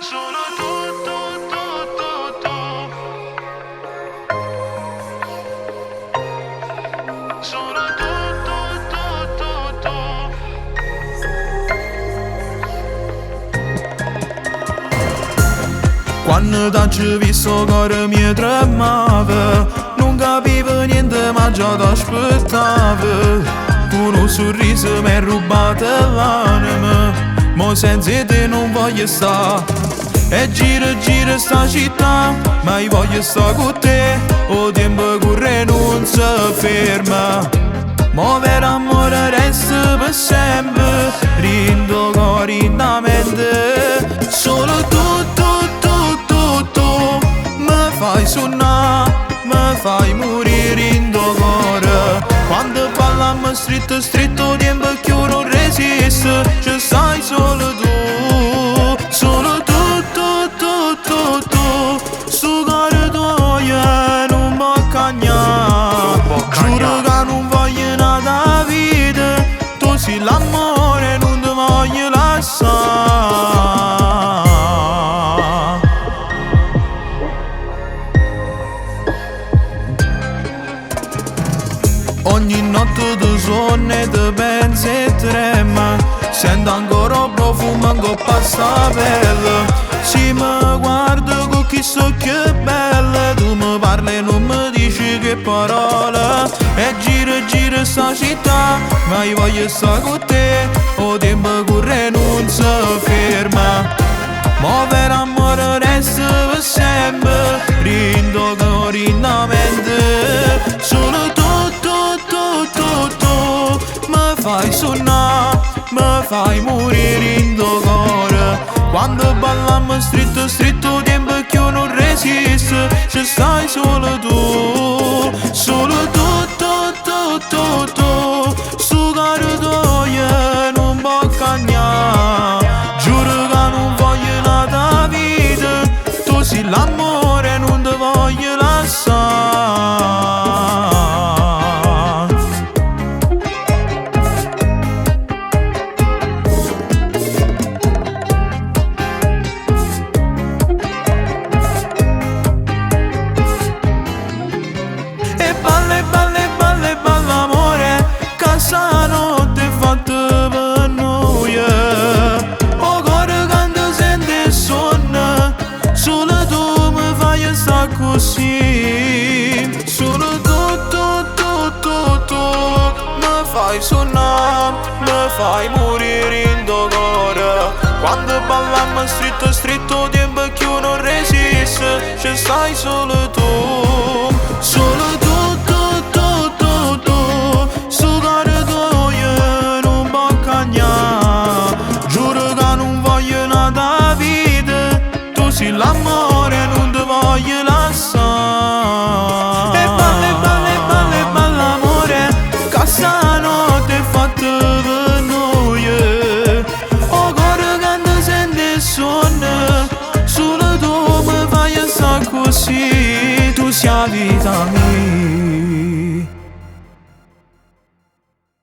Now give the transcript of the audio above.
Solo tu, tu, tu, tu, tu. Solo tu, tu, tu, tu, tu. Quando t'ho visto cuore mi tremava, non capivo niente ma già t'aspettavo. Con un sorriso mi hai rubato l'anima, ma senza te non voglio stare. E gira sta città, ma io voglio stare con te. O tempo corre non si ferma, ma vero amore resta per sempre, rindo cuore in la mente. Solo tu, tu, tu, tu, mi fai suonare, mi fai morire in tuo cuore. Quando parliamo stretto, stretto, tempo che io non resisto, ci stai solo tu, solo tu, tu, tu, tu, tu. Sto cuore tuo non può cagnare, giuro che non voglio nada da vita, tu sei l'amore, non ti voglio lasciare. Ogni notte tu suoni e ti pensi e trema, sento ancora il profumo che passa pelle. Se mi guardo con chi so che bella, tu mi parli e non mi dici che parole. E gira sta città, ma io voglio stare con te. O tempo corre e non si ferma, ma vero amore resta per sempre, rindo cuore in la mente. Solo tu, mi fai suonare, mi fai morire in tuo cuore. Quando balliamo stretto, stretto, tempo che io non resisto, ci stai solo tu, solo tu, tu, tu, tu, tu. Sto cuore tuo non può cagnare, giuro che non voglio nada da vita, tu sei l'amore, non ti voglio lasciare. Balla amore, che stanotte è fatta per noi. O cuore quando sente sonno, solo tu mi fai stare così. Solo tu, tu, tu, tu, tu, mi fai suonare, mi fai morire in tuo cuore. Quando balliamo stretto, stretto, tempo che io non resisto, ci stai solo tu, solo tu. Giuro che non voglio nada da vita, tu sei l'amore.